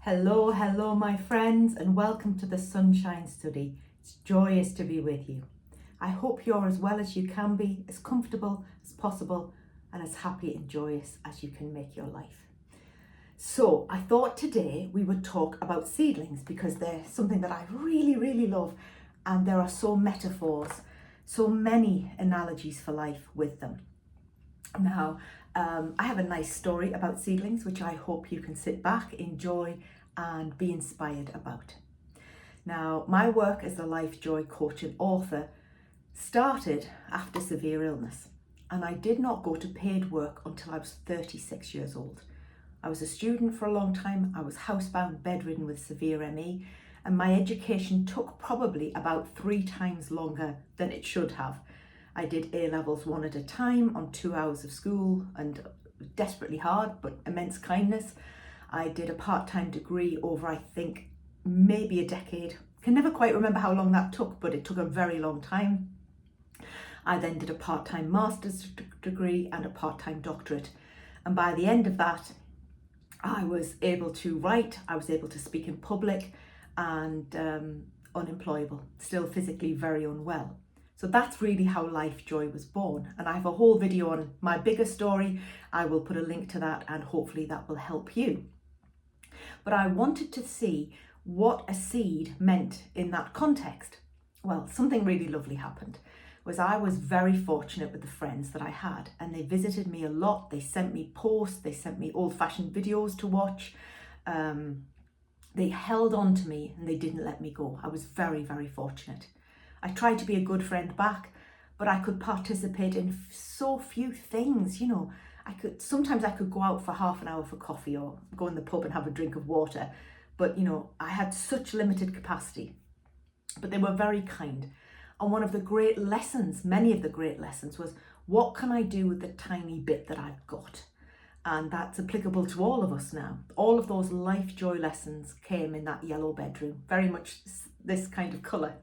Hello, my friends, and welcome to the Sunshine Study. It's joyous to be with you. I hope you're as well as you can be, as comfortable as possible, and as happy and joyous as you can make your life. So, I thought today we would talk about seedlings because they're something that I really love, and there are so metaphors, so many analogies for life with them. Now, I have a nice story about seedlings, which I hope you can sit back, enjoy, and be inspired about. Now, my work as a life joy coach and author started after severe illness, and I did not go to paid work until I was 36 years old. I was a student for a long time. I was housebound, bedridden with severe ME, and my education took probably about 3 times longer than it should have. I did A-levels one at a time on 2 hours of school, and desperately hard, but immense kindness. I did a part-time degree over, I think, maybe a decade. Can never quite remember how long that took, but it took a very long time. I then did a part-time master's degree and a part-time doctorate. And by the end of that, I was able to write, I was able to speak in public, and unemployable, still physically very unwell. So that's really how Life Joy was born. And I have a whole video on my bigger story. I will put a link to that, and hopefully that will help you. But I wanted to see what a seed meant in that context. Well, something really lovely happened. I was very fortunate with the friends that I had, and they visited me a lot. They sent me posts, they sent me old-fashioned videos to watch. They held on to me and they didn't let me go. I was very fortunate. I tried to be a good friend back, but I could participate in so few things, Sometimes I could go out for half an hour for coffee or go in the pub and have a drink of water, but I had such limited capacity. But they were very kind. And one of the great lessons, many of the great lessons, was what can I do with the tiny bit that I've got? And that's applicable to all of us now. All of those life joy lessons came in that yellow bedroom, very much this kind of colour.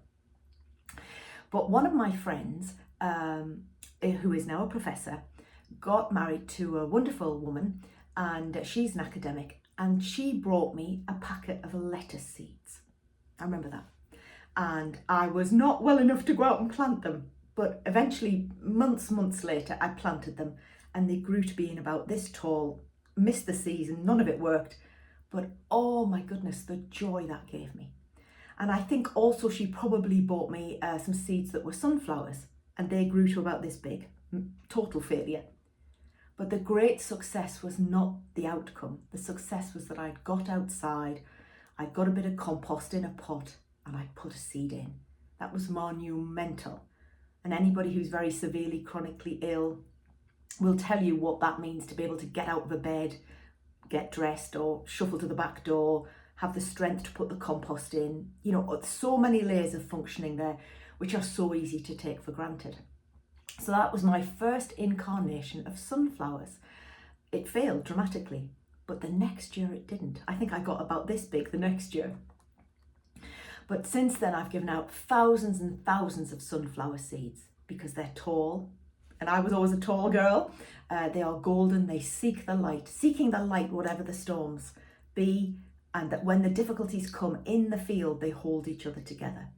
But one of my friends, who is now a professor, got married to a wonderful woman, and she's an academic, and she brought me a packet of lettuce seeds. I remember that. And I was not well enough to go out and plant them, but eventually, months later, I planted them, and they grew to being about this tall. Missed the season, none of it worked, but oh my goodness, the joy that gave me. And I think also she probably bought me some seeds that were sunflowers, and they grew to about this big. Total failure. But the great success was not the outcome. The success was that I'd got outside, I'd got a bit of compost in a pot, and I'd put a seed in. That was monumental. And anybody who's very severely chronically ill will tell you what that means to be able to get out of a bed, get dressed, or shuffle to the back door, have the strength to put the compost in. So many layers of functioning there, which are so easy to take for granted. So that was my first incarnation of sunflowers. It failed dramatically, but the next year it didn't. I think I got about this big the next year. But since then I've given out thousands and thousands of sunflower seeds because they're tall, and I was always a tall girl. They are golden, they seeking the light whatever the storms be, and that when the difficulties come in the field, they hold each other together.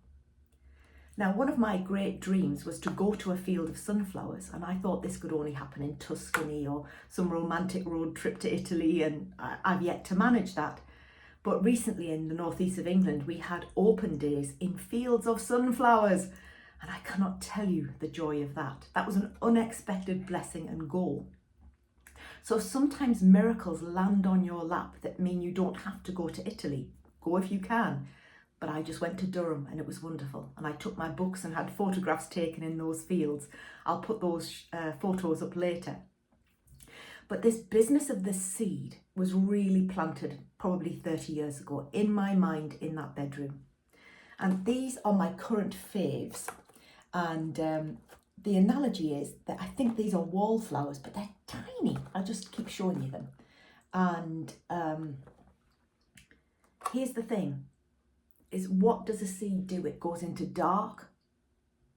Now, one of my great dreams was to go to a field of sunflowers, and I thought this could only happen in Tuscany or some romantic road trip to Italy, and I've yet to manage that. But recently in the northeast of England, we had open days in fields of sunflowers, and I cannot tell you the joy of that. That was an unexpected blessing and goal. So sometimes miracles land on your lap that mean you don't have to go to Italy. Go if you can. But I just went to Durham, and it was wonderful. And I took my books and had photographs taken in those fields. I'll put those photos up later. But this business of the seed was really planted probably 30 years ago in my mind in that bedroom. And these are my current faves. And the analogy is that I think these are wallflowers, but they're tiny. I'll just keep showing you them. And here's the thing, is what does a seed do? It goes into dark,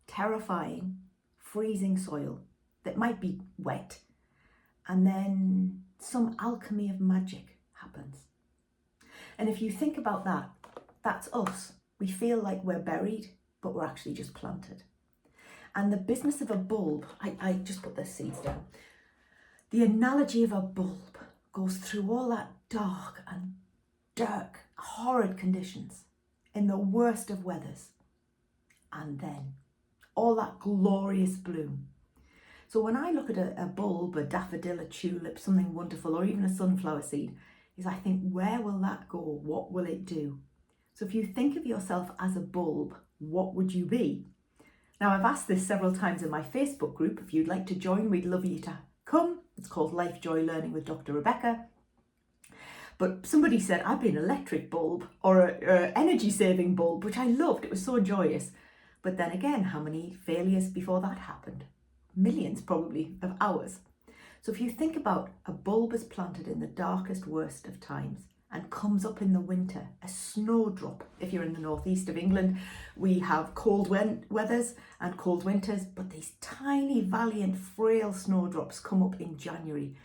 terrifying, freezing soil that might be wet, and then some alchemy of magic happens. And if you think about that, that's us. We feel like we're buried, but we're actually just planted. And the business of a bulb, I just put the seeds down. The analogy of a bulb goes through all that dark and horrid conditions in the worst of weathers. And then all that glorious bloom. So when I look at a bulb, a daffodil, a tulip, something wonderful, or even a sunflower seed, is I think, where will that go? What will it do? So if you think of yourself as a bulb, what would you be? Now, I've asked this several times in my Facebook group. If you'd like to join, we'd love you to come. It's called Life Joy Learning with Dr. Rebecca. But somebody said, I'd be an electric bulb or an energy saving bulb, which I loved. It was so joyous. But then again, how many failures before that happened? Millions probably of hours. So if you think about a bulb is planted in the darkest, worst of times and comes up in the winter, a snowdrop. If you're in the northeast of England, we have cold weathers and cold winters, but these tiny, valiant, frail snowdrops come up in January,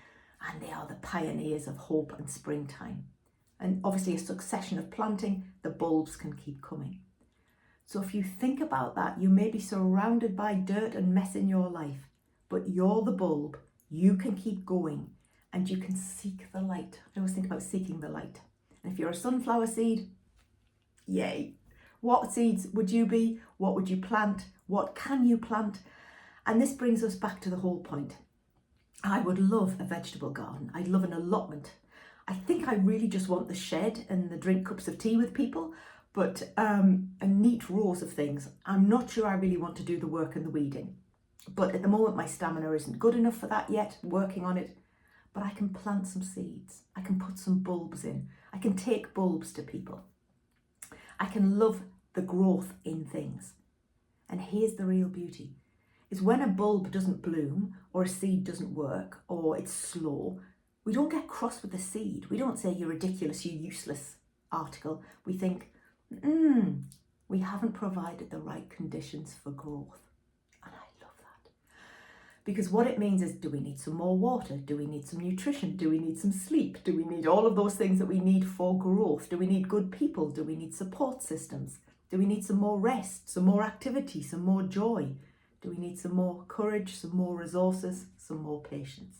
and they are the pioneers of hope and springtime. And obviously a succession of planting, the bulbs can keep coming. So if you think about that, you may be surrounded by dirt and mess in your life, but you're the bulb. You can keep going and you can seek the light. I always think about seeking the light. And if you're a sunflower seed, yay. What seeds would you be? What would you plant? What can you plant? And this brings us back to the whole point. I would love a vegetable garden. I'd love an allotment. I think I really just want the shed and the drink cups of tea with people, but a neat rows of things. I'm not sure I really want to do the work and the weeding. But at the moment, my stamina isn't good enough for that yet, working on it. But I can plant some seeds. I can put some bulbs in. I can take bulbs to people. I can love the growth in things. And here's the real beauty. Is when a bulb doesn't bloom or a seed doesn't work or it's slow, we don't get cross with the seed. We don't say, you're ridiculous, you useless article. We think, we haven't provided the right conditions for growth. And I love that. Because what it means is, do we need some more water? Do we need some nutrition? Do we need some sleep? Do we need all of those things that we need for growth? Do we need good people? Do we need support systems? Do we need some more rest, some more activity, some more joy? Do we need some more courage, some more resources, some more patience?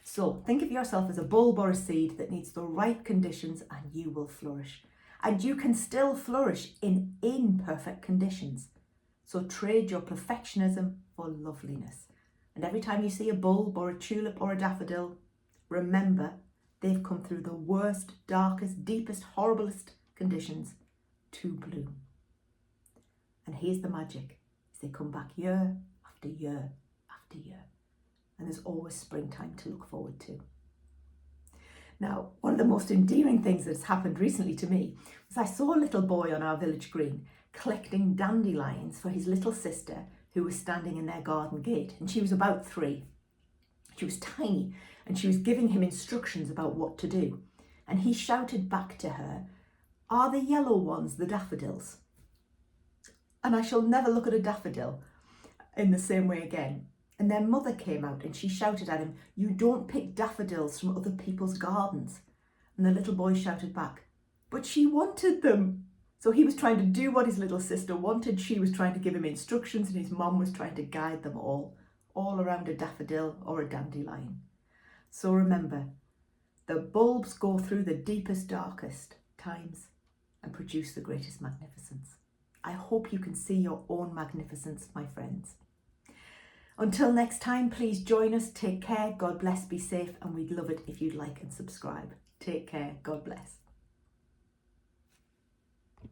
So think of yourself as a bulb or a seed that needs the right conditions and you will flourish. And you can still flourish in imperfect conditions. So trade your perfectionism for loveliness. And every time you see a bulb or a tulip or a daffodil, remember they've come through the worst, darkest, deepest, horriblest conditions to bloom. And here's the magic. They come back year after year after year. And there's always springtime to look forward to. Now, one of the most endearing things that's happened recently to me was I saw a little boy on our village green collecting dandelions for his little sister who was standing in their garden gate. And she was about 3. She was tiny and she was giving him instructions about what to do. And he shouted back to her, "Are the yellow ones the daffodils?" And I shall never look at a daffodil in the same way again. And their mother came out and she shouted at him, "You don't pick daffodils from other people's gardens." And the little boy shouted back, "But she wanted them." So he was trying to do what his little sister wanted. She was trying to give him instructions and his mum was trying to guide them all around a daffodil or a dandelion. So remember, the bulbs go through the deepest, darkest times and produce the greatest magnificence. I hope you can see your own magnificence, my friends. Until next time, please join us. Take care. God bless. Be safe. And we'd love it if you'd like and subscribe. Take care. God bless.